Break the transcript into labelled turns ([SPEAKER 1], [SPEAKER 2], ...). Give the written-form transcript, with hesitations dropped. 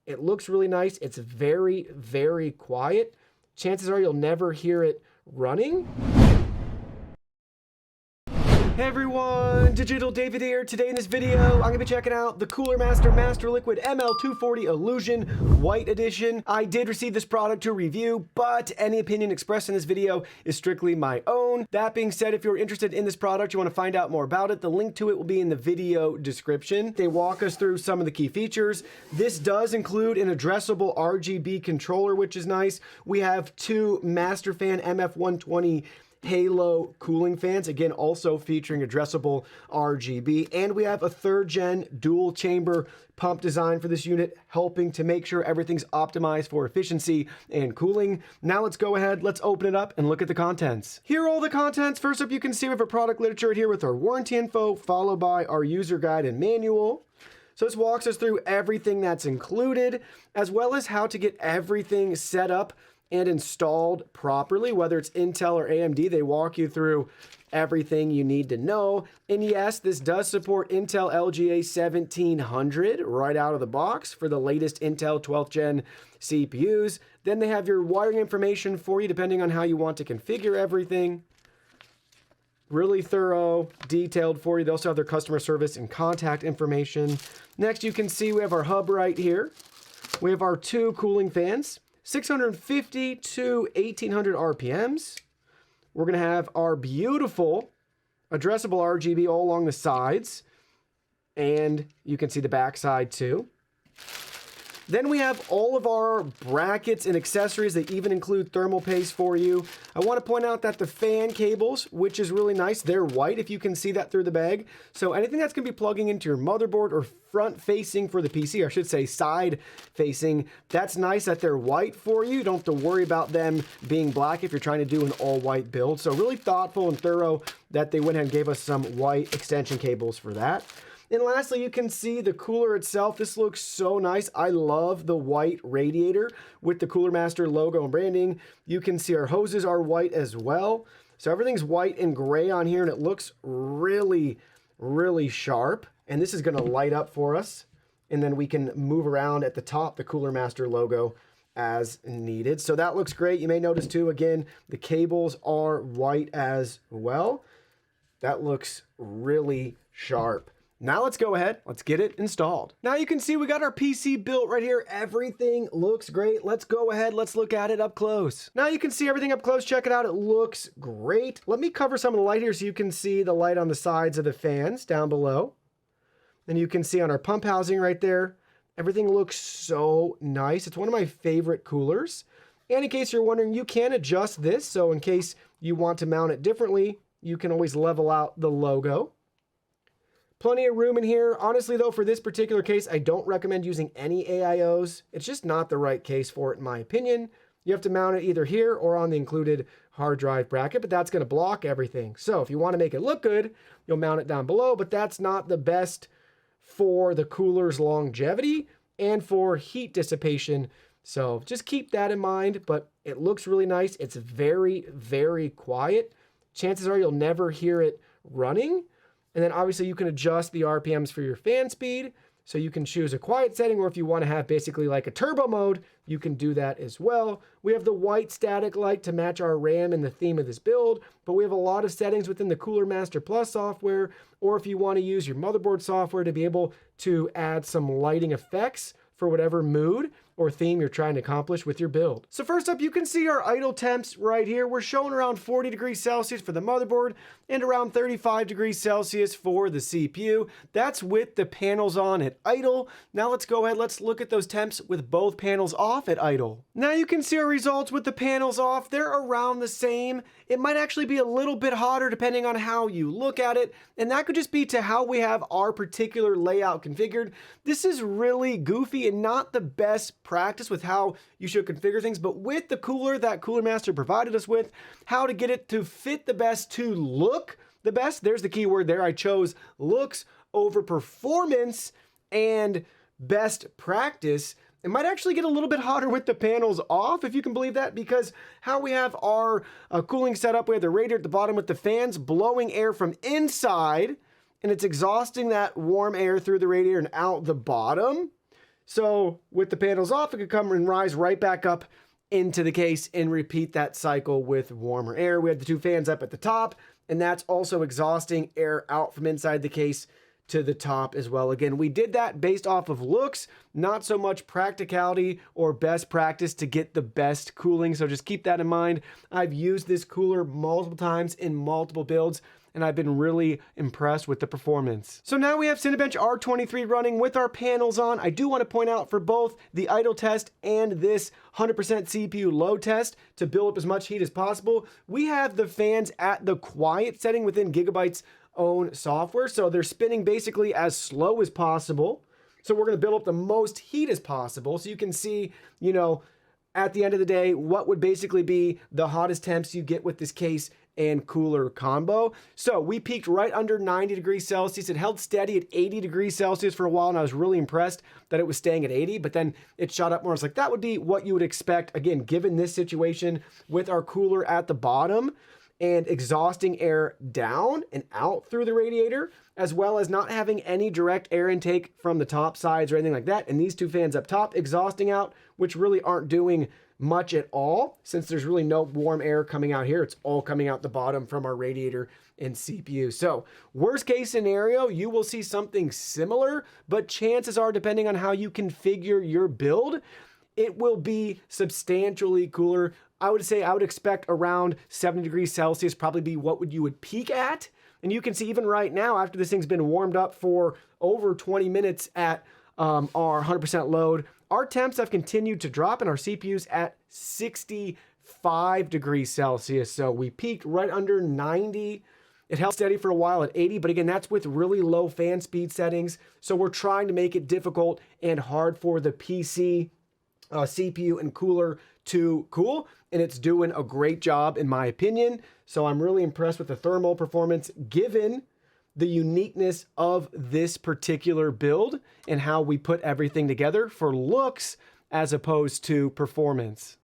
[SPEAKER 1] It looks really nice. It's very, very quiet. Chances are you'll never hear it running. Hey everyone, Digital David here. Today in this video, I'm gonna be checking out the coolermaster MasterLiquid ML240 Illusion White Edition. I did receive this product to review, but any opinion expressed in this video is strictly my own. That being said, if you're interested in this product, you wanna find out more about it, the link to it will be in the video description. They walk us through some of the key features. This does include an addressable RGB controller, which is nice. We have two Masterfan MF120 Halo cooling fans, again also featuring addressable RGB, and we have a third gen dual chamber pump design for this unit, helping to make sure everything's optimized for efficiency and cooling. Now let's go ahead, let's open it up and look at the contents. Here are all the contents. First up, you can see we have a product literature here with our warranty info, followed by our user guide and manual. So this walks us through everything that's included, as well as how to get everything set up and installed properly, whether it's Intel or AMD. They walk you through everything you need to know. And yes, this does support Intel LGA 1700 right out of the box for the latest Intel 12th gen CPUs. Then they have your wiring information for you depending on how you want to configure everything. Really thorough, detailed for you. They also have their customer service and contact information. Next, you can see we have our hub right here. We have our two cooling fans, 650 to 1800 RPMs. We're gonna have our beautiful addressable RGB all along the sides, and you can see the back side too. Then we have all of our brackets and accessories. They even include thermal paste for you. I want to point out that the fan cables, which is really nice, they're white if you can see that through the bag. So anything that's going to be plugging into your motherboard or front facing for the PC, or I should say side facing, that's nice that they're white for you. You don't have to worry about them being black if you're trying to do an all white build. So really thoughtful and thorough that they went ahead and gave us some white extension cables for that. And lastly, you can see the cooler itself. This looks so nice. I love the white radiator with the coolermaster logo and branding. You can see our hoses are white as well. So everything's white and gray on here, and it looks really, really sharp. And this is gonna light up for us. And then we can move around at the top, the coolermaster logo as needed. So that looks great. You may notice too, again, the cables are white as well. That looks really sharp. Now let's go ahead, let's get it installed. Now you can see we got our PC built right here. Everything looks great. Let's go ahead, let's look at it up close. Now you can see everything up close, check it out, it looks great. Let me cover some of the light here so you can see the light on the sides of the fans down below. Then you can see on our pump housing right there, everything looks so nice. It's one of my favorite coolers. And in case you're wondering, you can adjust this. So in case you want to mount it differently, you can always level out the logo. Plenty of room in here. Honestly though, for this particular case, I don't recommend using any AIOs. It's just not the right case for it in my opinion. You have to mount it either here or on the included hard drive bracket, but that's gonna block everything. So if you wanna make it look good, you'll mount it down below, but that's not the best for the cooler's longevity and for heat dissipation. So just keep that in mind, but it looks really nice. It's very, very quiet. Chances are you'll never hear it running. And then obviously you can adjust the RPMs for your fan speed. So you can choose a quiet setting, or if you want to have basically like a turbo mode, you can do that as well. We have the white static light to match our RAM and the theme of this build, but we have a lot of settings within the coolermaster Plus software, or if you want to use your motherboard software to be able to add some lighting effects for whatever mood or theme you're trying to accomplish with your build. So first up, you can see our idle temps right here. We're showing around 40 degrees Celsius for the motherboard and around 35 degrees Celsius for the CPU. That's with the panels on at idle. Now let's go ahead, let's look at those temps with both panels off at idle. Now you can see our results with the panels off. They're around the same. It might actually be a little bit hotter depending on how you look at it, and that could just be to how we have our particular layout configured. This is really goofy and not the best practice with how you should configure things, but with the cooler that coolermaster provided us with, how to get it to fit the best, to look the best. There's the key word there. I chose looks over performance and best practice. It might actually get a little bit hotter with the panels off, if you can believe that, because how we have our cooling set up, we have the radiator at the bottom with the fans blowing air from inside, and it's exhausting that warm air through the radiator and out the bottom. So with the panels off, it could come and rise right back up into the case and repeat that cycle with warmer air. We have the two fans up at the top, and that's also exhausting air out from inside the case to the top as well. Again, we did that based off of looks, not so much practicality or best practice to get the best cooling. So just keep that in mind. I've used this cooler multiple times in multiple builds, and I've been really impressed with the performance. So now we have CINEBENCH R23 running with our panels on. I do want to point out for both the idle test and this 100% CPU load test to build up as much heat as possible, we have the fans at the quiet setting within Gigabyte's own software. So they're spinning basically as slow as possible. So we're going to build up the most heat as possible. So you can see, you know, at the end of the day, what would basically be the hottest temps you get with this case and cooler combo. So we peaked right under 90 degrees Celsius. It held steady at 80 degrees Celsius for a while, and I was really impressed that it was staying at 80, but then it shot up more. It's like, that would be what you would expect, again, given this situation with our cooler at the bottom and exhausting air down and out through the radiator, as well as not having any direct air intake from the top sides or anything like that. And these two fans up top exhausting out, which really aren't doing much at all, since there's really no warm air coming out here. It's all coming out the bottom from our radiator and CPU. So worst case scenario, you will see something similar, but chances are, depending on how you configure your build, it will be substantially cooler. I would say I would expect around 70 degrees Celsius probably be what you would peak at. And you can see even right now, after this thing's been warmed up for over 20 minutes at our 100% load, our temps have continued to drop and our CPU's at 65 degrees Celsius. So we peaked right under 90. It held steady for a while at 80, but again, that's with really low fan speed settings. So we're trying to make it difficult and hard for the PC, CPU, and cooler to cool, and it's doing a great job in my opinion. So I'm really impressed with the thermal performance given the uniqueness of this particular build and how we put everything together for looks as opposed to performance.